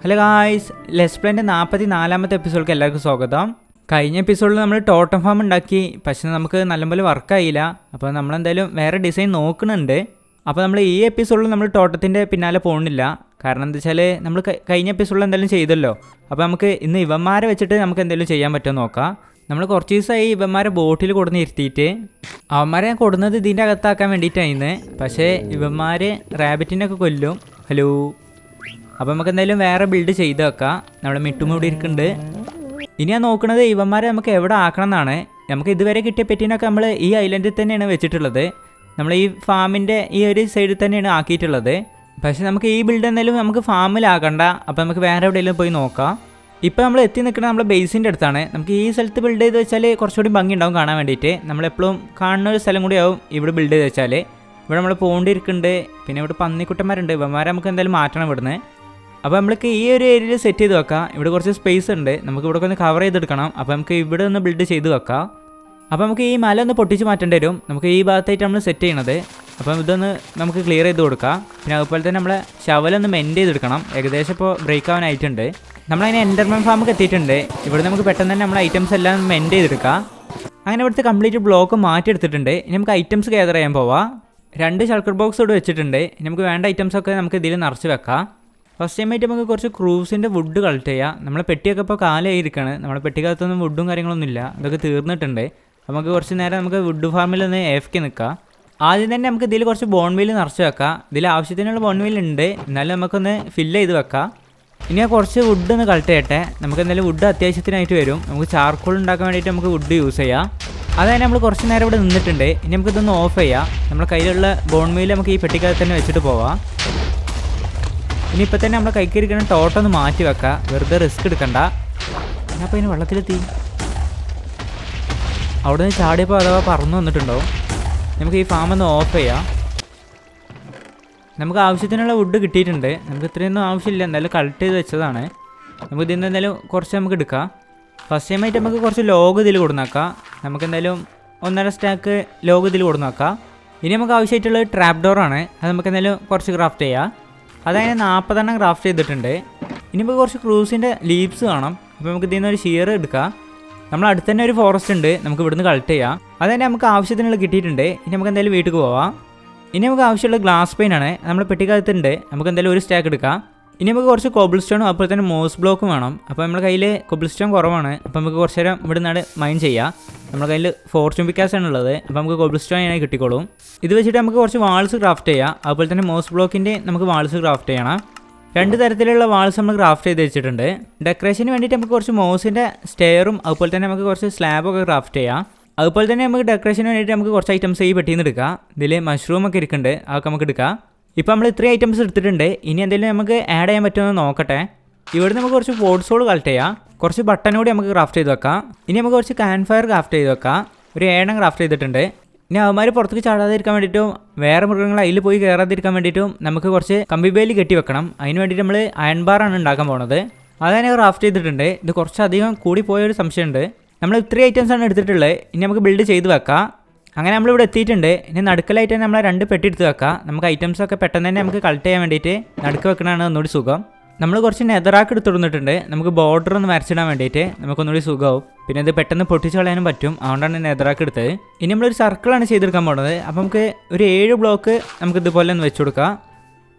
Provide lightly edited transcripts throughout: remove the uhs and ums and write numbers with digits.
Hello guys, let's പ്ലേൻ്റെ 44ാമത്തെ എപ്പിസോഡിലേക്ക് എല്ലാവർക്കും സ്വാഗതം. കഴിഞ്ഞ എപ്പിസോഡിൽ നമ്മൾ ടോട്ടം ഫാം ഉണ്ടാക്കി, പക്ഷേ നമുക്ക് നല്ലപോലെ വർക്കായില്ല. അപ്പോൾ നമ്മളെന്തായാലും വേറെ ഡിസൈൻ നോക്കുന്നുണ്ട്. അപ്പോൾ നമ്മൾ ഈ എപ്പിസോഡിൽ നമ്മൾ ടോട്ടത്തിൻ്റെ പിന്നാലെ പോകുന്നില്ല. കാരണം എന്താ വെച്ചാൽ നമ്മൾ കഴിഞ്ഞ എപ്പിസോഡിൽ എന്തായാലും ചെയ്തല്ലോ. അപ്പോൾ നമുക്ക് ഇന്ന് ഇവന്മാരെ വെച്ചിട്ട് നമുക്ക് എന്തെങ്കിലും ചെയ്യാൻ പറ്റുമോ നോക്കാം. നമ്മൾ കുറച്ച് ദിവസമായി ഇവന്മാരെ ബോട്ടിൽ കൊടുന്ന് ഇരുത്തിയിട്ട് അവന്മാരെ ഞാൻ കൊടുന്നത് ഇതിൻ്റെ അകത്താക്കാൻ വേണ്ടിയിട്ടായിരുന്നു. പക്ഷേ ഇവന്മാർ റാബിറ്റിനൊക്കെ കൊല്ലും. ഹലോ, അപ്പോൾ നമുക്ക് എന്തായാലും വേറെ ബിൽഡ് ചെയ്ത് വെക്കാം. നമ്മുടെ മിട്ടുമൂടി ഇരിക്കുന്നുണ്ട്. ഇനി ഞാൻ നോക്കുന്നത് ഇവന്മാരെ നമുക്ക് എവിടെ ആക്കണം എന്നാണ്. നമുക്ക് ഇതുവരെ കിട്ടിയ പെറ്റിനൊക്കെ നമ്മൾ ഈ ഐലൻഡിൽ തന്നെയാണ് വെച്ചിട്ടുള്ളത്. നമ്മൾ ഈ ഫാമിൻ്റെ ഈ ഒരു സൈഡിൽ തന്നെയാണ് ആക്കിയിട്ടുള്ളത്. പക്ഷേ നമുക്ക് ഈ ബിൽഡ് എന്തായാലും നമുക്ക് ഫാമിലാക്കണ്ട. അപ്പോൾ നമുക്ക് വേറെ എവിടെയെങ്കിലും പോയി നോക്കാം. ഇപ്പോൾ നമ്മൾ എത്തി നിൽക്കുന്നത് നമ്മുടെ ബേസിൻ്റെ അടുത്താണ്. നമുക്ക് ഈ സ്ഥലത്ത് ബിൽഡ് ചെയ്ത് വെച്ചാൽ കുറച്ചുകൂടി ഭംഗി ഉണ്ടാവും കാണാൻ വേണ്ടിയിട്ട്. നമ്മളെപ്പോഴും കാണുന്ന ഒരു സ്ഥലം കൂടി ആവും ഇവിടെ ബിൽഡ് ചെയ്ത് വെച്ചാൽ. ഇവിടെ നമ്മൾ പോണ്ടിരിക്കുന്നുണ്ട്. പിന്നെ ഇവിടെ പന്നിക്കുട്ടന്മാരുണ്ട്. ഇവന്മാരെ നമുക്ക് എന്തായാലും മാറ്റണം ഇവിടുന്ന്. അപ്പോൾ നമുക്ക് ഈ ഒരു ഏരിയയിൽ സെറ്റ് ചെയ്ത് വെക്കാം. ഇവിടെ കുറച്ച് സ്പേസ് ഉണ്ട്, നമുക്ക് ഇവിടെ ഒന്ന് കവർ ചെയ്തെടുക്കണം. അപ്പോൾ നമുക്ക് ഇവിടെ ഒന്ന് ബിൽഡ് ചെയ്ത് വെക്കാം. അപ്പോൾ നമുക്ക് ഈ മല ഒന്ന് പൊട്ടിച്ച് മാറ്റേണ്ടി വരും. നമുക്ക് ഈ ഭാഗത്തായിട്ട് നമ്മൾ സെറ്റ് ചെയ്യണത്. അപ്പം ഇതൊന്ന് നമുക്ക് ക്ലിയർ ചെയ്ത് കൊടുക്കാം. പിന്നെ അതുപോലെ തന്നെ നമ്മളെ ശവലൊന്ന് മെൻഡ് ചെയ്തെടുക്കണം. ഏകദേശം ഇപ്പോൾ ബ്രേക്ക് ആവാനായിട്ടുണ്ട്. നമ്മളതിന് എൻ്റർമെൻ ഫാമൊക്കെ എത്തിയിട്ടുണ്ട്. ഇവിടെ നമുക്ക് പെട്ടെന്ന് തന്നെ നമ്മളെ ഐറ്റംസ് എല്ലാം മെൻഡ് ചെയ്തെടുക്കാം. അങ്ങനെ ഇവിടുത്തെ കംപ്ലീറ്റ് ബ്ലോക്ക് മാറ്റിയെടുത്തിട്ടുണ്ട്. ഇനി നമുക്ക് ഐറ്റംസ് ഗ്യാദർ ചെയ്യാൻ പോവാം. 2 ഷൾക്കർ ബോക്സ് ഇവിടെ വെച്ചിട്ടുണ്ട്. ഇനി നമുക്ക് വേണ്ട ഐറ്റംസൊക്കെ നമുക്ക് ഇതിൽ നിറച്ച് വെക്കാം. ഫസ്റ്റ് ടൈമായിട്ട് നമുക്ക് കുറച്ച് ക്രൂസിൻ്റെ വുഡ് കളക്ട് ചെയ്യാം. നമ്മളെ പെട്ടിയൊക്കെ ഇപ്പോൾ കാലായിരിക്കുകയാണ്. നമ്മളെ പെട്ടിക്കകത്തൊന്നും വുഡും കാര്യങ്ങളൊന്നുമില്ല, അതൊക്കെ തീർന്നിട്ടുണ്ട്. നമുക്ക് കുറച്ച് നേരം നമുക്ക് വുഡ് ഫാമിൽ ഒന്ന് AFK നിൽക്കാം. ആദ്യം തന്നെ നമുക്ക് ഇതിൽ കുറച്ച് ബോൺവീൽ നിറച്ച് വെക്കാം. ഇതിൽ ആവശ്യത്തിനുള്ള ബോൺവീൽ ഉണ്ട്, എന്നാലും നമുക്കൊന്ന് ഫില്ല് ചെയ്ത് വെക്കാം. ഇനി കുറച്ച് വുഡ് ഒന്ന് കളക്ട് ചെയ്യട്ടെ. നമുക്ക് എന്തായാലും വുഡ് അത്യാവശ്യത്തിനായിട്ട് വരും. നമുക്ക് ചാർക്കോൾ ഉണ്ടാക്കാൻ വേണ്ടിയിട്ട് നമുക്ക് വുഡ് യൂസ് ചെയ്യാം. അതായത് നമ്മൾ കുറച്ച് നേരം ഇവിടെ നിന്നിട്ടുണ്ട്. ഇനി നമുക്കിതൊന്ന് ഓഫ് ചെയ്യാം. നമ്മുടെ കയ്യിലുള്ള ബോൺവീൽ നമുക്ക് ഈ പെട്ടിക്കകത്ത് തന്നെ വെച്ചിട്ട് പോവാം. ഇനിയിപ്പോൾ തന്നെ നമ്മളെ കൈക്കരിക്കുന്ന ടോട്ടൊന്ന് മാറ്റി വെക്കാം. വെറുതെ റിസ്ക് എടുക്കണ്ട. അപ്പോൾ ഇതിന് വെള്ളത്തിലെത്തി. അവിടെ നിന്ന് ചാടിയപ്പോൾ അഥവാ പറന്നു വന്നിട്ടുണ്ടാവും. നമുക്ക് ഈ ഫാം ഒന്ന് ഓഫ് ചെയ്യാം. നമുക്ക് ആവശ്യത്തിനുള്ള വുഡ് കിട്ടിയിട്ടുണ്ട്. നമുക്ക് ഇത്രയൊന്നും ആവശ്യമില്ല, എന്തായാലും കളക്ട് ചെയ്ത് വെച്ചതാണ്. നമുക്ക് ഇതിൽ നിന്ന് എന്തായാലും കുറച്ച് നമുക്ക് എടുക്കാം. ഫസ്റ്റ് ടൈമായിട്ട് നമുക്ക് കുറച്ച് ലോഗ് ഇതിൽ കൊടുന്നേക്കാം. നമുക്ക് എന്തായാലും 1.5 സ്റ്റാക്ക് ലോഗ് ഇതിൽ കൊടുന്നേക്കാം. ഇനി നമുക്ക് ആവശ്യമായിട്ടുള്ളത് ട്രാപ്പ് ഡോറാണ്. അത് നമുക്ക് എന്തായാലും കുറച്ച് ക്രാഫ്റ്റ് ചെയ്യാം. അതങ്ങനെ 40 ക്രാഫ്റ്റ് ചെയ്തിട്ടുണ്ട്. ഇനിയിപ്പോൾ കുറച്ച് ക്രൂസിൻ്റെ ലീവ്സ് കാണാം. അപ്പോൾ നമുക്ക് ഇതിൽ നിന്ന് ഒരു ഷിയർ എടുക്കാം. നമ്മൾ അടുത്ത് തന്നെ ഒരു ഫോറസ്റ്റ് ഉണ്ട്, നമുക്ക് ഇവിടുന്ന് കളക്ട് ചെയ്യാം. അതുതന്നെ നമുക്ക് ആവശ്യത്തിനുള്ള കിട്ടിയിട്ടുണ്ട്. ഇനി നമുക്ക് എന്തായാലും വീട്ടിൽ പോവാം. ഇനി നമുക്ക് ആവശ്യമുള്ള ഗ്ലാസ് പെയിനാണ്. നമ്മൾ പെട്ടിക്കകത്തുണ്ട്, നമുക്ക് എന്തായാലും ഒരു സ്റ്റാക്ക് എടുക്കാം. ഇനി നമുക്ക് കുറച്ച് കോബിൾ സ്റ്റോണും അതുപോലെ തന്നെ മോസ് ബ്ലോക്കും വേണം. അപ്പോൾ നമ്മുടെ കയ്യിൽ കോബിൾ സ്റ്റോൺ കുറവാണ്. അപ്പോൾ നമുക്ക് കുറച്ച് നേരം ഇവിടെ നിന്നാണ് മൈൻ ചെയ്യാം. നമ്മുടെ കയ്യിൽ ഫോർച്യൂൺ പിക്കാസാണ് ഉള്ളത്. അപ്പോൾ നമുക്ക് കോബിൾ സ്റ്റോൺ അതിനായി കിട്ടിക്കോളും. ഇത് വെച്ചിട്ട് നമുക്ക് കുറച്ച് വാൾസ് ക്രാഫ്റ്റ് ചെയ്യാം. അതുപോലെ തന്നെ മോസ് ബ്ലോക്കിൻ്റെ നമുക്ക് വാൾസ് ക്രാഫ്റ്റ് ചെയ്യണം. 2 തരത്തിലുള്ള വാൾസ് നമ്മൾ ക്രാഫ്റ്റ് ചെയ്ത് വെച്ചിട്ടുണ്ട്. ഡെക്കറേഷന് വേണ്ടിയിട്ട് നമുക്ക് കുറച്ച് മോസിൻ്റെ സ്റ്റെയറും അതുപോലെ തന്നെ നമുക്ക് കുറച്ച് സ്ലാബൊക്കെ ക്രാഫ്റ്റ് ചെയ്യാം. അതുപോലെ തന്നെ നമുക്ക് ഡെക്കറേഷന് വേണ്ടിയിട്ട് നമുക്ക് കുറച്ച് ഐറ്റംസ് ഈ പെട്ടിയിൽ നിന്ന് എടുക്കാം. ഇതിൽ മഷ്റൂമൊക്കെ ഇരിക്കുന്നുണ്ട്, അതൊക്കെ നമുക്ക് എടുക്കാം. ഇപ്പോൾ നമ്മൾ ഇത്രയും ഐറ്റംസ് എടുത്തിട്ടുണ്ട്. ഇനി എന്തെങ്കിലും നമുക്ക് ആഡ് ചെയ്യാൻ പറ്റുമെന്ന് നോക്കട്ടെ. ഇവിടെ നമുക്ക് കുറച്ച് പോട്ട്സോൾ കളക്ട് ചെയ്യാം. കുറച്ച് ബട്ടൺ കൂടി നമുക്ക് ക്രാഫ്റ്റ് ചെയ്ത് വെക്കാം. ഇനി നമുക്ക് കുറച്ച് ക്യാൻ ഫയർ ക്രാഫ്റ്റ് ചെയ്ത് വെക്കാം. ഒരു 7 ക്രാഫ്റ്റ് ചെയ്തിട്ടുണ്ട്. ഇനി അവന്മാർ പുറത്തേക്ക് ചാടാതിരിക്കാൻ വേണ്ടിയിട്ടും വേറെ മൃഗങ്ങൾ അതിൽ പോയി കയറാതിരിക്കാൻ വേണ്ടിയിട്ടും നമുക്ക് കുറച്ച് കമ്പിവേലി കെട്ടി വെക്കണം. അതിന് വേണ്ടിയിട്ട് നമ്മൾ അയൺ ബാറാണ് ഉണ്ടാക്കാൻ പോകുന്നത്. അതന്നെ ക്രാഫ്റ്റ് ചെയ്തിട്ടുണ്ട്. ഇത് കുറച്ചധികം കൂടി പോയൊരു സംശയമുണ്ട്. നമ്മൾ ഇത്രയും ഐറ്റംസാണ് എടുത്തിട്ടുള്ളത്. ഇനി നമുക്ക് ബിൽഡ് ചെയ്ത് വെക്കാം. അങ്ങനെ നമ്മളിവിടെ എത്തിയിട്ടുണ്ട്. ഇനി നടുക്കലായിട്ട് തന്നെ നമ്മൾ 2 പെട്ടി എടുത്ത് വെക്കാം. നമുക്ക് ഐറ്റംസൊക്കെ പെട്ടെന്ന് തന്നെ നമുക്ക് കളക്ട് ചെയ്യാൻ വേണ്ടിയിട്ട് നടുക്ക് വെക്കണതാണ് ഒന്നുകൂടി സുഖം. നമ്മൾ കുറച്ച് നെതറാക്ക് എടുത്തിടുന്നിട്ടുണ്ട്. നമുക്ക് ബോർഡർ ഒന്ന് വരച്ചിടാൻ വേണ്ടിയിട്ട് നമുക്കൊന്നുകൂടി സുഖമാവും. പിന്നെ ഇത് പെട്ടെന്ന് പൊട്ടിച്ച് കളയാനും പറ്റും. അതുകൊണ്ടാണ് നെതറാക്ക് എടുത്തത്. ഇനി നമ്മളൊരു സർക്കിളാണ് ചെയ്തെടുക്കാൻ പോകുന്നത്. അപ്പോൾ നമുക്ക് ഒരു 7 ബ്ലോക്ക് നമുക്ക് ഇതുപോലെ ഒന്ന് വെച്ച് കൊടുക്കാം.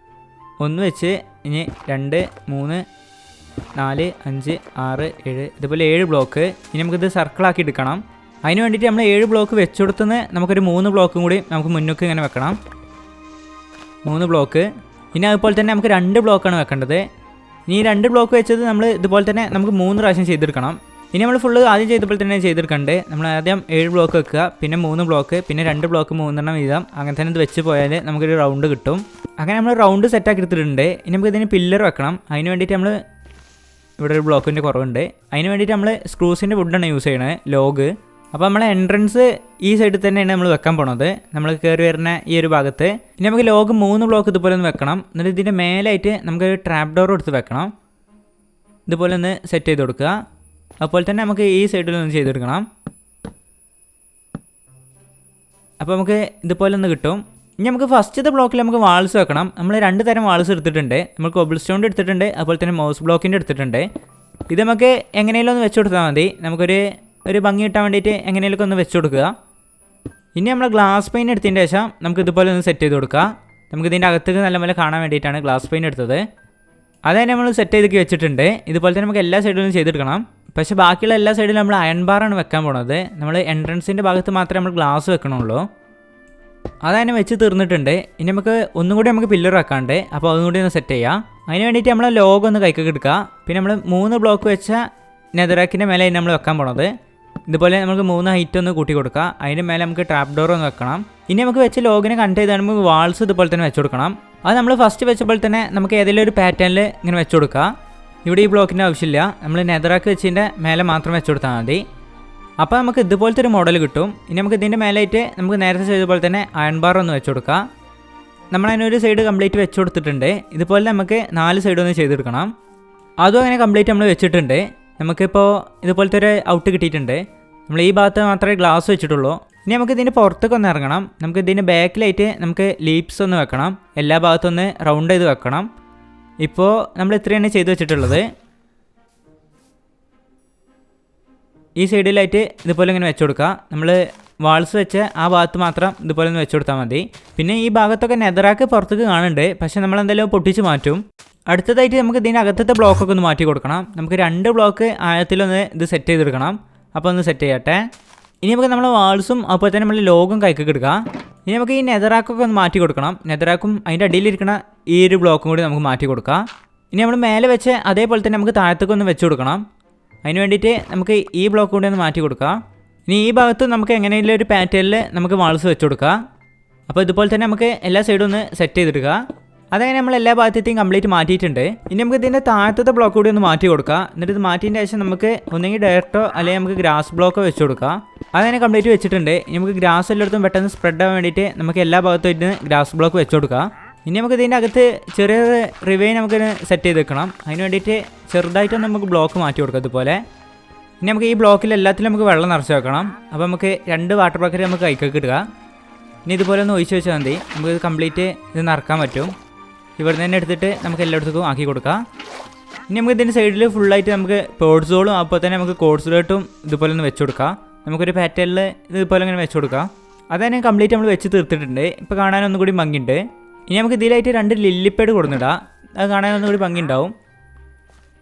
1 വെച്ച് ഇനി 2, 3, 4, 5, 6, 7 ഇതുപോലെ 7 ബ്ലോക്ക്. ഇനി നമുക്കിത് സർക്കിളാക്കി എടുക്കണം. അതിന് വേണ്ടിയിട്ട് നമ്മൾ 7 ബ്ലോക്ക് വെച്ച് കൊടുത്തുനിന്ന് നമുക്കൊരു 3 ബ്ലോക്കും കൂടി നമുക്ക് മുന്നോട്ട് ഇങ്ങനെ വെക്കണം. 3 ബ്ലോക്ക്. ഇനി അതുപോലെ തന്നെ നമുക്ക് 2 ബ്ലോക്കാണ് വെക്കേണ്ടത്. ഇനി 2 ബ്ലോക്ക് വെച്ചത് നമ്മൾ ഇതുപോലെ തന്നെ നമുക്ക് 3 പ്രാവശ്യം ചെയ്തെടുക്കണം. ഇനി നമ്മൾ ഫുള്ള് ആദ്യം ചെയ്തപ്പോൾ തന്നെ ചെയ്തെടുക്കണ്ടേ. നമ്മൾ ആദ്യം 7 ബ്ലോക്ക് വെക്കുക, പിന്നെ 3 ബ്ലോക്ക്, പിന്നെ 2 ബ്ലോക്ക് 3 വീതം. അങ്ങനെ തന്നെ ഇത് വെച്ച് പോയാൽ നമുക്കൊരു റൗണ്ട് കിട്ടും. അങ്ങനെ നമ്മൾ റൗണ്ട് സെറ്റാക്കി എടുത്തിട്ടുണ്ട്. ഇനി നമുക്ക് ഇതിന് പില്ലർ വെക്കണം. അതിന് വേണ്ടിയിട്ട് നമ്മൾ ഇവിടെ ഒരു ബ്ലോക്കിൻ്റെ കുറവുണ്ട്. അതിന് വേണ്ടിയിട്ട് നമ്മൾ സ്ക്രൂസിൻ്റെ വുഡാണ് യൂസ് ചെയ്യണത്, ലോഗ്. അപ്പോൾ നമ്മളെ എൻട്രൻസ് ഈ സൈഡിൽ തന്നെയാണ് നമ്മൾ വെക്കാൻ പോണത്, നമ്മൾ കയറി വരുന്ന ഈ ഒരു ഭാഗത്ത്. ഇനി നമുക്ക് ലോഗ് 3 ബ്ലോക്ക് ഇതുപോലെ ഒന്ന് വെക്കണം. എന്നിട്ട് ഇതിൻ്റെ മേലായിട്ട് നമുക്ക് ട്രാപ്പ് ഡോർ എടുത്ത് വെക്കണം. ഇതുപോലെ ഒന്ന് സെറ്റ് ചെയ്ത് കൊടുക്കുക. അതുപോലെ തന്നെ നമുക്ക് ഈ സൈഡിലൊന്ന് ചെയ്തെടുക്കണം. അപ്പോൾ നമുക്ക് ഇതുപോലെ ഒന്ന് കിട്ടും. ഇനി നമുക്ക് ഫസ്റ്റത്തെ ബ്ലോക്കിൽ നമുക്ക് വാൾസ് വെക്കണം. നമ്മൾ 2 തരം വാൾസ് എടുത്തിട്ടുണ്ട്. നമ്മൾ കോബിൾ സ്റ്റോണിൻ്റെ എടുത്തിട്ടുണ്ട്, അതുപോലെ തന്നെ മൗസ് ബ്ലോക്കിൻ്റെ എടുത്തിട്ടുണ്ട്. ഇത് നമുക്ക് എങ്ങനെയെങ്കിലും ഒന്ന് വെച്ച് കൊടുത്താൽ മതി. നമുക്കൊരു ഭംഗി കിട്ടാൻ വേണ്ടിയിട്ട് എങ്ങനെയെങ്കിലും ഒന്ന് വെച്ച് കൊടുക്കുക. ഇനി നമ്മൾ ഗ്ലാസ് പെയിൻ എടുത്തതിൻ്റെ ശേഷം നമുക്ക് ഇതുപോലെ ഒന്ന് സെറ്റ് ചെയ്ത് കൊടുക്കുക. നമുക്ക് ഇതിൻ്റെ അകത്തേക്ക് നല്ലപോലെ കാണാൻ വേണ്ടിയിട്ടാണ് ഗ്ലാസ് പെയിൻ എടുത്തത്. അതായത് നമ്മൾ സെറ്റ് ചെയ്തൊക്കെ വെച്ചിട്ടുണ്ട്. ഇതുപോലെ തന്നെ നമുക്ക് എല്ലാ സൈഡിലും ചെയ്തെടുക്കണം. പക്ഷേ ബാക്കിയുള്ള എല്ലാ സൈഡിലും നമ്മൾ അയൺ ബാറാണ് വെക്കാൻ പോണത്. നമ്മൾ എൻട്രൻസിൻ്റെ ഭാഗത്ത് മാത്രമേ നമ്മൾ ഗ്ലാസ് വെക്കണുള്ളൂ. അതതിനെ വെച്ച് തീർന്നിട്ടുണ്ട്. ഇനി നമുക്ക് ഒന്നും കൂടി നമുക്ക് പില്ലർ വെക്കാണ്ട്, അപ്പോൾ അതും കൂടി ഒന്ന് സെറ്റ് ചെയ്യാം. അതിന് വേണ്ടിയിട്ട് നമ്മൾ ലോഗോ ഒന്ന് കൈക്കൊക്കെ എടുക്കുക. പിന്നെ നമ്മൾ 3 ബ്ലോക്ക് വെച്ച നെതറാക്കിൻ്റെ മേലെ നമ്മൾ വെക്കാൻ പോണത്. ഇതുപോലെ നമുക്ക് 3 ഹൈറ്റ് ഒന്ന് കൂട്ടി കൊടുക്കുക. അതിൻ്റെ മേലെ നമുക്ക് ട്രാപ്പ് ഡോർ ഒന്ന് വെക്കണം. ഇനി നമുക്ക് വെച്ച് ലോഗിനെ കണക്ട് ചെയ്താൽ നമുക്ക് വാൾസ് ഇതുപോലെ തന്നെ വെച്ച് കൊടുക്കണം. അത് നമ്മൾ ഫസ്റ്റ് വെച്ചപ്പോൾ തന്നെ നമുക്ക് ഏതെങ്കിലും ഒരു പാറ്റേണിൽ ഇങ്ങനെ വെച്ച് കൊടുക്കുക. ഇവിടെ ഈ ബ്ലോക്കിൻ്റെ ആവശ്യമില്ല, നമ്മൾ നെതറാക്ക് വെച്ചതിൻ്റെ മേലെ മാത്രം വെച്ച് കൊടുത്താൽ മതി. അപ്പോൾ നമുക്ക് ഇതുപോലത്തെ ഒരു മോഡൽ കിട്ടും. ഇനി നമുക്ക് ഇതിൻ്റെ മേലായിട്ട് നമുക്ക് നേരത്തെ ചെയ്ത പോലെ തന്നെ അയൺ ബാർ ഒന്ന് വെച്ച് കൊടുക്കുക. നമ്മളതിനൊരു സൈഡ് കംപ്ലീറ്റ് വെച്ച് കൊടുത്തിട്ടുണ്ട്. ഇതുപോലെ നമുക്ക് 4 സൈഡ് ഒന്ന് ചെയ്തെടുക്കണം. അതും അങ്ങനെ കംപ്ലീറ്റ് നമ്മൾ വെച്ചിട്ടുണ്ട്. നമുക്കിപ്പോൾ ഇതുപോലത്തെ ഒരു ഔട്ട് കിട്ടിയിട്ടുണ്ട്. നമ്മൾ ഈ ഭാഗത്ത് മാത്രമേ ഗ്ലാസ് വെച്ചിട്ടുള്ളൂ. ഇനി നമുക്ക് ഇതിൻ്റെ പുറത്തേക്ക് ഒന്ന് ഇറങ്ങണം. നമുക്ക് ഇതിൻ്റെ ബാക്കിലായിട്ട് നമുക്ക് ലീപ്സ് ഒന്ന് വെക്കണം. എല്ലാ ഭാഗത്തൊന്ന് റൗണ്ട് ചെയ്ത് വെക്കണം. ഇപ്പോൾ നമ്മൾ ഇത്രയാണ് ചെയ്ത് വെച്ചിട്ടുള്ളത്. ഈ സൈഡിലായിട്ട് ഇതുപോലെ ഇങ്ങനെ വെച്ച് കൊടുക്കുക. നമ്മൾ വാൾസ് വെച്ച് ആ ഭാഗത്ത് മാത്രം ഇതുപോലെ ഒന്ന് വെച്ച് കൊടുത്താൽ മതി. പിന്നെ ഈ ഭാഗത്തൊക്കെ നെതറാക്ക് പുറത്തേക്ക് കാണുന്നുണ്ട്, പക്ഷേ നമ്മളെന്തായാലും പൊട്ടിച്ച് മാറ്റും. അടുത്തതായിട്ട് നമുക്ക് ഇതിൻ്റെ അകത്തത്തെ ബ്ലോക്കൊക്കെ ഒന്ന് മാറ്റി കൊടുക്കണം. നമുക്ക് 2 ബ്ലോക്ക് ആഴത്തിലൊന്ന് ഇത് സെറ്റ് ചെയ്തെടുക്കണം. അപ്പോൾ ഒന്ന് സെറ്റ് ചെയ്യട്ടെ. ഇനി നമുക്ക് നമ്മൾ വാൾസും അതുപോലെ തന്നെ നമ്മൾ ലോഗും കൈക്കൊക്കെ എടുക്കുക. ഇനി നമുക്ക് ഈ നെതറാക്കൊക്കെ ഒന്ന് മാറ്റി കൊടുക്കണം. നെതറാക്കും അതിൻ്റെ അടിയിലിരിക്കുന്ന ഈ ഒരു ബ്ലോക്കും കൂടി നമുക്ക് മാറ്റി കൊടുക്കാം. ഇനി നമ്മൾ മേലെ വെച്ച് അതേപോലെ തന്നെ നമുക്ക് താഴത്തേക്ക് ഒന്ന് വെച്ച് കൊടുക്കണം. അതിന് വേണ്ടിയിട്ട് നമുക്ക് ഈ ബ്ലോക്ക് കൂടി ഒന്ന് മാറ്റി കൊടുക്കാം. ഇനി ഈ ഭാഗത്ത് നമുക്ക് എങ്ങനെയെങ്കിലും ഒരു പാറ്റേണിൽ നമുക്ക് വാൾസ് വെച്ച് കൊടുക്കുക. അപ്പോൾ ഇതുപോലെ തന്നെ നമുക്ക് എല്ലാ സൈഡും ഒന്ന് സെറ്റ് ചെയ്തെടുക്കുക. അതങ്ങനെ നമ്മൾ എല്ലാ ഭാഗത്തേക്കും കംപ്ലീറ്റ് മാറ്റിയിട്ടുണ്ട്. ഇനി നമുക്ക് ഇതിൻ്റെ താഴത്തെ ബ്ലോക്ക് കൂടി ഒന്ന് മാറ്റി കൊടുക്കുക. എന്നിട്ട് ഇത് മാറ്റിയതിൻ്റെ ശേഷം നമുക്ക് ഒന്നെങ്കിൽ ഡയറക്റ്റോ അല്ലെങ്കിൽ നമുക്ക് ഗ്രാസ് ബ്ലോക്കോ വെച്ച് കൊടുക്കുക. അതങ്ങനെ കംപ്ലീറ്റ് വെച്ചിട്ടുണ്ട്. ഇനി നമുക്ക് ഗ്രാസ് എല്ലായിടത്തും പെട്ടെന്ന് സ്പ്രെഡ് ആവാൻ വേണ്ടിയിട്ട് നമുക്ക് എല്ലാ ഭാഗത്തും ഗ്രാസ് ബ്ലോക്ക് വെച്ച് കൊടുക്കുക. ഇനി നമുക്ക് ഇതിൻ്റെ അകത്ത് ചെറിയൊരു റിവൈൻ നമുക്ക് സെറ്റ് ചെയ്ത് വെക്കണം. അതിന് വേണ്ടിയിട്ട് ചെറുതായിട്ടൊന്ന് നമുക്ക് ബ്ലോക്ക് മാറ്റി കൊടുക്കാം ഇതുപോലെ. ഇനി നമുക്ക് ഈ ബ്ലോക്കിൽ എല്ലാത്തിലും നമുക്ക് വെള്ളം നിറച്ച് വെക്കണം. അപ്പോൾ നമുക്ക് 2 വാട്ടർ ബക്കറ്റ് നമുക്ക് കൈക്കൊക്കെ ഇടുക. ഇനി ഇതുപോലെ ഒന്ന് ഒഴിച്ച് വെച്ചാൽ മതി. നമുക്ക് ഇത് കംപ്ലീറ്റ് ഇത് നിറക്കാൻ പറ്റും. ഇവിടെ നിന്ന് തന്നെ എടുത്തിട്ട് നമുക്ക് എല്ലായിടത്തേക്കും ആക്കി കൊടുക്കാം. ഇനി നമുക്ക് ഇതിൻ്റെ സൈഡിൽ ഫുള്ളായിട്ട് നമുക്ക് പോഡ്സുകളും അപ്പോൾ തന്നെ നമുക്ക് കോഡ്സുകളായിട്ടും ഇതുപോലെ ഒന്ന് വെച്ച് കൊടുക്കാം. നമുക്കൊരു പാറ്റേണിൽ ഇതുപോലെ ഇങ്ങനെ വെച്ച് കൊടുക്കാം. അതന്നെ കംപ്ലീറ്റ് നമ്മൾ വെച്ച് തീർത്തിട്ടുണ്ട്. ഇപ്പോൾ കാണാനൊന്നും കൂടി ഭംഗിയുണ്ട്. ഇനി നമുക്ക് ഇതിലായിട്ട് 2 ലില്ലിപ്പേഡ് കൊടുത്തിടാം. അത് കാണാനൊന്നും കൂടി ഭംഗി ഉണ്ടാവും.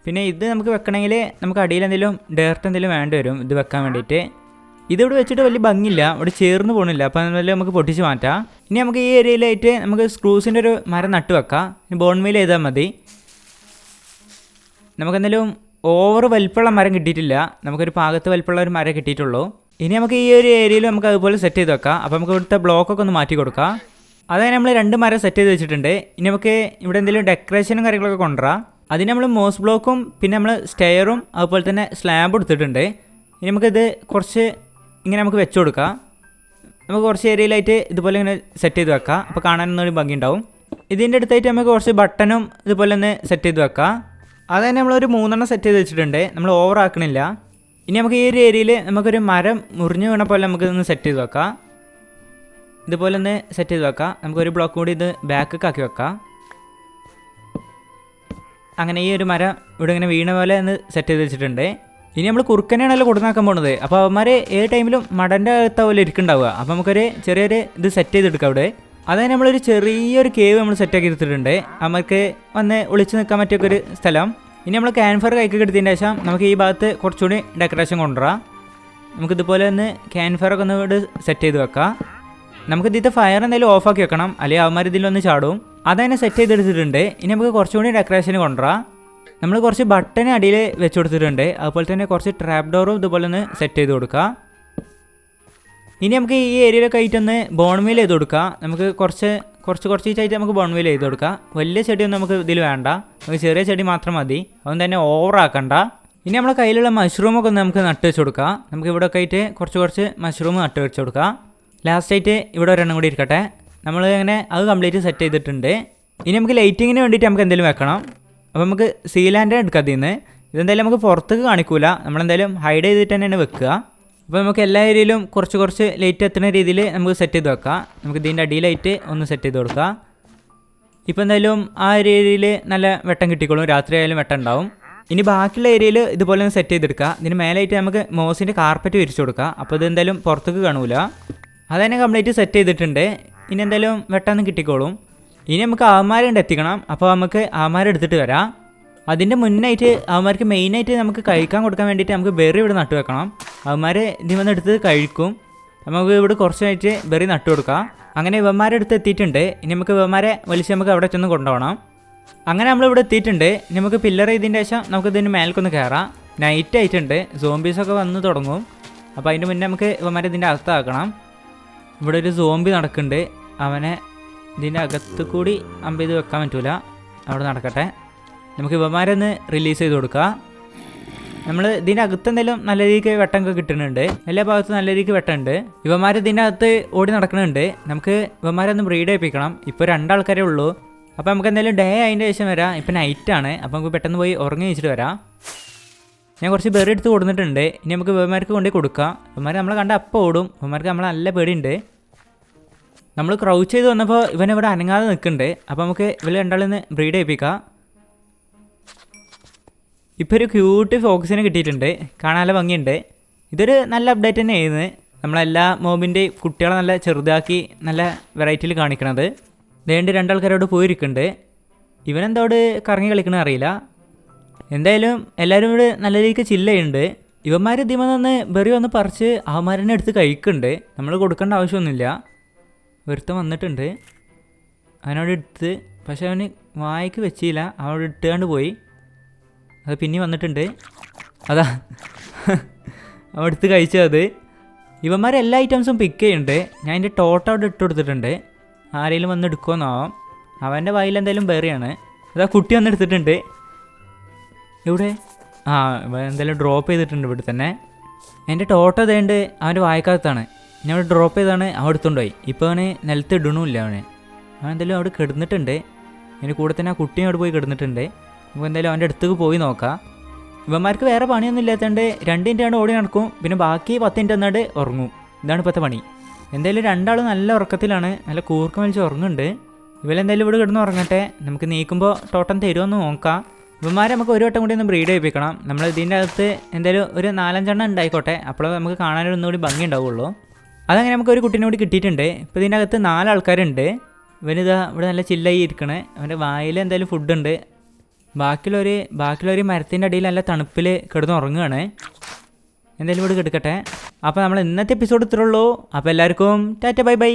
പിന്നെ ഇത് നമുക്ക് വെക്കണമെങ്കിൽ നമുക്ക് അടിയിൽ എന്തെങ്കിലും ഡയറക്റ്റ് എന്തെങ്കിലും വേണ്ടി വരും ഇത് വെക്കാൻ വേണ്ടിയിട്ട്. ഇതിവിടെ വെച്ചിട്ട് വലിയ ഭംഗിയില്ല, ഇവിടെ ചേർന്ന് പോകണില്ല. അപ്പോൾ അതുപോലെ നമുക്ക് പൊട്ടിച്ച് മാറ്റാം. ഇനി നമുക്ക് ഈ ഏരിയയിലായിട്ട് നമുക്ക് സ്ക്രൂസിൻ്റെ ഒരു മരം നട്ട് വെക്കാം. ഇനി ബോൺമീൽ ചെയ്താൽ മതി. നമുക്കെന്തെങ്കിലും ഓവർ വലിപ്പമുള്ള മരം കിട്ടിയിട്ടില്ല, നമുക്കൊരു പാകത്ത് വലിപ്പമുള്ള ഒരു മരം കിട്ടിയിട്ടുള്ളൂ. ഇനി നമുക്ക് ഈ ഒരു ഏരിയയിൽ നമുക്ക് അതുപോലെ സെറ്റ് ചെയ്ത് വെക്കാം. അപ്പോൾ നമുക്ക് ഇവിടുത്തെ ബ്ലോക്കൊക്കെ ഒന്ന് മാറ്റി കൊടുക്കാം. അതായത് നമ്മൾ 2 മരം സെറ്റ് ചെയ്ത് വെച്ചിട്ടുണ്ട്. ഇനി നമുക്ക് ഇവിടെ എന്തെങ്കിലും ഡെക്കറേഷനും കാര്യങ്ങളൊക്കെ കൊണ്ടുവരാം. അതിന് നമ്മൾ മോസ് ബ്ലോക്കും പിന്നെ നമ്മൾ സ്റ്റെയറും അതുപോലെ തന്നെ സ്ലാബും എടുത്തിട്ടുണ്ട്. ഇനി നമുക്കിത് കുറച്ച് ഇങ്ങനെ നമുക്ക് വെച്ച് കൊടുക്കാം. നമുക്ക് കുറച്ച് ഏരിയയിലായിട്ട് ഇതുപോലെ ഇങ്ങനെ സെറ്റ് ചെയ്ത് വെക്കാം. അപ്പോൾ കാണാനൊന്നും ഭംഗി ഉണ്ടാവും. ഇതിൻ്റെ അടുത്തായിട്ട് നമുക്ക് കുറച്ച് ബട്ടണും ഇതുപോലെ ഒന്ന് സെറ്റ് ചെയ്ത് വെക്കാം. അത് തന്നെ നമ്മളൊരു 3 സെറ്റ് ചെയ്ത് വെച്ചിട്ടുണ്ട്. നമ്മൾ ഓവർ ആക്കണില്ല. ഇനി നമുക്ക് ഈ ഒരു ഏരിയയിൽ നമുക്കൊരു മരം മുറിഞ്ഞു വീണ പോലെ നമുക്കിതൊന്ന് സെറ്റ് ചെയ്ത് വെക്കാം. ഇതുപോലെ ഒന്ന് സെറ്റ് ചെയ്ത് വെക്കാം. നമുക്കൊരു ബ്ലോക്ക് കൂടി ഇത് ബാക്കൊക്കെ ആക്കി വെക്കാം. അങ്ങനെ ഈ ഒരു മരം ഇവിടെ ഇങ്ങനെ വീണ പോലെ ഒന്ന് സെറ്റ് ചെയ്ത് വെച്ചിട്ടുണ്ട്. ഇനി നമ്മൾ കുറുക്കനെയാണല്ലോ കൊടുന്നാക്കാൻ പോകുന്നത്. അപ്പോൾ അവന്മാർ ഏത് ടൈമിലും മടൻ്റെ അകത്ത പോലെ ഇരിക്കുന്നുണ്ടാവുക. അപ്പോൾ നമുക്കൊരു ചെറിയൊരു ഇത് സെറ്റ് ചെയ്തെടുക്കാം അവിടെ. അതായത് നമ്മളൊരു ചെറിയൊരു കേവ് നമ്മൾ സെറ്റാക്കി എടുത്തിട്ടുണ്ട്. നമുക്ക് വന്ന് ഒളിച്ച് നിൽക്കാൻ പറ്റിയൊക്കെ ഒരു സ്ഥലം. ഇനി നമ്മൾ ക്യാൻഫർ കൈക്കൊക്കെ എടുത്തതിന് ശേഷം നമുക്ക് ഈ ഭാഗത്ത് കുറച്ചുകൂടി ഡെക്കറേഷൻ കൊണ്ടുവരാം. നമുക്കിതുപോലെ ഒന്ന് ക്യാൻഫറൊക്കെ ഒന്ന് ഇവിടെ സെറ്റ് ചെയ്ത് വെക്കാം. നമുക്ക് ഇതിൻ്റെ ഫയർ എന്തായാലും ഓഫാക്കി വെക്കണം, അല്ലെങ്കിൽ അവന്മാർ ഇതിലൊന്ന് ചാടും. അതതിനെ സെറ്റ് ചെയ്തെടുത്തിട്ടുണ്ട്. ഇനി നമുക്ക് കുറച്ചുകൂടി ഡെക്കറേഷന് കൊണ്ടുവരാം. നമ്മൾ കുറച്ച് ബട്ടൺ അടിയിൽ വെച്ച് കൊടുത്തിട്ടുണ്ട്. അതുപോലെ തന്നെ കുറച്ച് ട്രാപ്പ് ഡോറും ഇതുപോലെ ഒന്ന് സെറ്റ് ചെയ്ത് കൊടുക്കുക. ഇനി നമുക്ക് ഈ ഏരിയയിലൊക്കെ ആയിട്ടൊന്ന് ബോൺമീൽ ചെയ്ത് കൊടുക്കുക. നമുക്ക് കുറച്ചായിട്ട് നമുക്ക് ബോൺമീൽ ചെയ്ത് കൊടുക്കുക. വലിയ ചെടിയൊന്നും നമുക്ക് ഇതിൽ വേണ്ട, നമുക്ക് ചെറിയ ചെടി മാത്രം മതി. അതൊന്നും തന്നെ ഓവറാക്കണ്ട. ഇനി നമ്മളെ കയ്യിലുള്ള മഷ്റൂമൊക്കെ ഒന്ന് നമുക്ക് നട്ട് വെച്ച് കൊടുക്കുക. നമുക്ക് ഇവിടെ ഒക്കെ ആയിട്ട് കുറച്ച് മഷ്റൂം നട്ട് വെച്ച് കൊടുക്കുക. ലാസ്റ്റായിട്ട് ഇവിടെ ഒരെണ്ണം കൂടി ഇരിക്കട്ടെ. നമ്മൾ അങ്ങനെ അത് കംപ്ലീറ്റ് സെറ്റ് ചെയ്തിട്ടുണ്ട്. ഇനി നമുക്ക് ലൈറ്റിങ്ങിന് വേണ്ടിയിട്ട് നമുക്ക് എന്തെങ്കിലും വെക്കണം. അപ്പോൾ നമുക്ക് സീലാൻഡ് എടുക്കാം. അതിൽ നിന്ന് ഇതെന്തായാലും നമുക്ക് പുറത്തേക്ക് കാണിക്കൂല, നമ്മളെന്തായാലും ഹൈഡ് ചെയ്തിട്ട് തന്നെയാണ് വെക്കുക. അപ്പോൾ നമുക്ക് എല്ലാ ഏരിയയിലും കുറച്ച് ലൈറ്റ് എത്തുന്ന രീതിയിൽ നമുക്ക് സെറ്റ് ചെയ്ത് വെക്കാം. നമുക്ക് ഇതിൻ്റെ അടിയിലായിട്ട് ഒന്ന് സെറ്റ് ചെയ്ത് കൊടുക്കാം. ഇപ്പോൾ എന്തായാലും ആ ഒരു ഏരിയയിൽ നല്ല വെട്ടം കിട്ടിക്കോളും, രാത്രി ആയാലും വെട്ടം ഉണ്ടാവും. ഇനി ബാക്കിയുള്ള ഏരിയയിൽ ഇതുപോലെ ഒന്ന് സെറ്റ് ചെയ്തെടുക്കുക. ഇതിന് മേലായിട്ട് നമുക്ക് മോസിൻ്റെ കാർപ്പറ്റ് വിരിച്ചു കൊടുക്കുക. അപ്പോൾ ഇത് എന്തായാലും പുറത്തേക്ക് കാണൂല. അതന്നെ കംപ്ലീറ്റ് സെറ്റ് ചെയ്തിട്ടുണ്ട്. ഇനി എന്തായാലും വെട്ടമൊന്നും കിട്ടിക്കോളും. ഇനി നമുക്ക് അവന്മാരുണ്ട് എത്തിക്കണം. അപ്പോൾ നമുക്ക് അവന്മാരെടുത്തിട്ട് വരാം. അതിൻ്റെ മുന്നായിട്ട് അവന്മാർക്ക് മെയിനായിട്ട് നമുക്ക് കഴിക്കാൻ കൊടുക്കാൻ വേണ്ടിയിട്ട് നമുക്ക് ബെറി ഇവിടെ നട്ടു വെക്കണം. അവന്മാർ ഇതിൽ വന്ന് എടുത്ത് കഴിക്കും. നമുക്ക് ഇവിടെ കുറച്ചായിട്ട് ബെറി നട്ടു കൊടുക്കാം. അങ്ങനെ ഇവന്മാരെ അടുത്ത് എത്തിയിട്ടുണ്ട്. ഇനി നമുക്ക് ഇവന്മാരെ വലിച്ച് നമുക്ക് അവിടെ ചെന്ന് കൊണ്ടുപോകണം. അങ്ങനെ നമ്മളിവിടെ എത്തിയിട്ടുണ്ട്. ഇനി നമുക്ക് പില്ലർ ചെയ്തതിൻ്റെ ശേഷം നമുക്ക് ഇതിന് മേൽക്കൊന്ന് കയറാം. നൈറ്റ് ആയിട്ടുണ്ട്, സോംബീസൊക്കെ വന്ന് തുടങ്ങും. അപ്പോൾ അതിൻ്റെ മുന്നേ നമുക്ക് ഇവന്മാരെ ഇതിൻ്റെ അകത്താക്കണം. ഇവിടെ ഒരു സോംബി നടക്കുന്നുണ്ട്. അവനെ ഇതിൻ്റെ അകത്ത് കൂടി അമ്പ് ചെയ്ത് വെക്കാൻ പറ്റൂല, അവിടെ നടക്കട്ടെ. നമുക്ക് ഇവന്മാരെ ഒന്ന് റിലീസ് ചെയ്ത് കൊടുക്കാം. നമ്മൾ ഇതിൻ്റെ അകത്ത് എന്തെങ്കിലും നല്ല രീതിക്ക് വെട്ടമൊക്കെ കിട്ടുന്നുണ്ട്. എല്ലാ ഭാഗത്തും നല്ല രീതിക്ക് വെട്ടമുണ്ട്. ഇവന്മാർ ഇതിൻ്റെ അകത്ത് ഓടി നടക്കുന്നുണ്ട്. നമുക്ക് ഇവന്മാരെ ഒന്ന് ബ്രീഡ് ചെയ്യിപ്പിക്കണം. ഇപ്പോൾ 2 ആൾക്കാരേ ഉള്ളൂ. അപ്പോൾ നമുക്ക് എന്തായാലും ഡേ അതിൻ്റെ ശേഷം വരാം. ഇപ്പോൾ നൈറ്റാണ്. അപ്പോൾ നമുക്ക് പെട്ടെന്ന് പോയി ഉറങ്ങി വെച്ചിട്ട് വരാം. ഞാൻ കുറച്ച് ബെറി എടുത്ത് കൊടുത്തിട്ടുണ്ട്. ഇനി നമുക്ക് ഇവന്മാർക്ക് കൊണ്ടുപോയി കൊടുക്കാം. ഇവന്മാർ നമ്മളെ കണ്ട അപ്പം ഓടും. ഇവന്മാർക്ക് നമ്മളെ നല്ല പേടിയുണ്ട്. നമ്മൾ ക്രൗച്ച് ചെയ്ത് വന്നപ്പോൾ ഇവനിവിടെ അനങ്ങാതെ നിൽക്കുന്നുണ്ട്. അപ്പോൾ നമുക്ക് ഇവർ രണ്ടാളിൽ നിന്ന് ബ്രീഡ് ചെയ്യിപ്പിക്കാം. ഇപ്പോൾ ഒരു ക്യൂട്ട് ഫോക്സിനെ കിട്ടിയിട്ടുണ്ട്. കാണാൻ നല്ല ഭംഗിയുണ്ട്. ഇതൊരു നല്ല അപ്ഡേറ്റ് തന്നെ ആയിരുന്നു. നമ്മളെല്ലാ മോബിൻ്റെയും കുട്ടികളെ നല്ല ചെറുതാക്കി നല്ല വെറൈറ്റിയിൽ കാണിക്കണത്. വേണ്ടി 2 ആൾക്കാരോട് പോയിരിക്കുന്നുണ്ട്. ഇവനെന്തോട് കറങ്ങി കളിക്കണമെന്ന് അറിയില്ല. എന്തായാലും എല്ലാവരും ഇവിടെ നല്ല രീതിക്ക് ചില്ലുണ്ട്. ഇവന്മാർ ഇതിമ നിന്ന് ബെറി വന്ന് പറിച്ച് അവന്മാരെന്നെ എടുത്ത് കഴിക്കുന്നുണ്ട്. നമ്മൾ കൊടുക്കേണ്ട ആവശ്യമൊന്നുമില്ല. ഒരുത്തം വന്നിട്ടുണ്ട്, അവനോട് എടുത്ത്, പക്ഷെ അവന് വായിക്ക് വെച്ചില്ല. അവനോട് ഇട്ടുകൊണ്ട് പോയി. അത് പിന്നെ വന്നിട്ടുണ്ട്, അതാ അവൻ എടുത്ത് കഴിച്ചത്. ഇവന്മാർ എല്ലാ ഐറ്റംസും പിക്ക് ചെയ്യുന്നുണ്ട്. ഞാൻ എൻ്റെ ടോട്ടം അവിടെ ഇട്ട് കൊടുത്തിട്ടുണ്ട്. ആരെങ്കിലും വന്ന് എടുക്കുമെന്നാവാം. അവൻ്റെ വായിൽ എന്തായാലും ബെറിയാണ്. അതാ കുട്ടി വന്ന് എടുത്തിട്ടുണ്ട്. എവിടെ? ആ, എന്തായാലും ഡ്രോപ്പ് ചെയ്തിട്ടുണ്ട് ഇവിടെ തന്നെ. എൻ്റെ ടോട്ടം ഇതേണ്ട് അവൻ്റെ വായക്കകത്താണ്. ഞാൻ അവിടെ ഡ്രോപ്പ് ചെയ്താണ്. അവൻ എടുത്തുകൊണ്ടുപോയി. ഇപ്പോൾ അവന് നിലത്ത് ഇടണമില്ല. അവൻ എന്തായാലും അവിടെ കിടന്നിട്ടുണ്ട്. എൻ്റെ കൂടെ തന്നെ ആ കുട്ടിയും അവിടെ പോയി കിടന്നിട്ടുണ്ട്. നമുക്ക് എന്തായാലും അവൻ്റെ അടുത്തേക്ക് പോയി നോക്കാം. ഇവന്മാർക്ക് വേറെ പണിയൊന്നും ഇല്ലാത്തതുകൊണ്ട് 2 മിനിറ്റാണ് ഓടി നടക്കും. പിന്നെ ബാക്കി 10 മിനിറ്റ് എന്നാണ്ട് ഉറങ്ങും. ഇതാണ് ഇപ്പോഴത്തെ പണി. എന്തായാലും 2 ആളും നല്ല ഉറക്കത്തിലാണ്. നല്ല കൂർക്കം വലിച്ച് ഉറങ്ങുന്നുണ്ട്. ഇവരെന്തായാലും ഇവിടെ കിടന്ന് ഉറങ്ങട്ടെ. നമുക്ക് നീക്കുമ്പോൾ ടോട്ടം തരുമെന്ന് നോക്കാം. ഇവന്മാരെ നമുക്ക് ഒരു വട്ടം കൂടി ഒന്ന് ബ്രീഡ് ചെയ്യിപ്പിക്കണം. നമ്മൾ ഇതിൻ്റെ അകത്ത് എന്തായാലും ഒരു 4-5 എണ്ണം ഉണ്ടായിക്കോട്ടെ. അപ്പോൾ നമുക്ക് കാണാനൊന്നുകൂടി ഭംഗി ഉണ്ടാവുള്ളൂ. അതങ്ങനെ നമുക്ക് ഒരു കുട്ടീനെ കൂടി കിട്ടിയിട്ടുണ്ട്. ഇപ്പോൾ ഇതിൻ്റെ അകത്ത് 4 ആൾക്കാരുണ്ട്. ഇവനിതാ ഇവിടെ നല്ല ചില്ലായി ഇരിക്കണേ. അവൻ്റെ വായിൽ എന്തായാലും ഫുഡുണ്ട്. ബാക്കിയുള്ളൊരു മരത്തിൻ്റെ അടിയിൽ നല്ല തണുപ്പിൽ കിടന്ന് ഉറങ്ങുകയാണ്. എന്തായാലും ഇവിടെ കിടക്കട്ടെ. അപ്പോൾ നമ്മൾ ഇന്നത്തെ എപ്പിസോഡ് ഇത്രേ ഉള്ളൂ. അപ്പോൾ എല്ലാവർക്കും ടാറ്റ ബൈ ബൈ.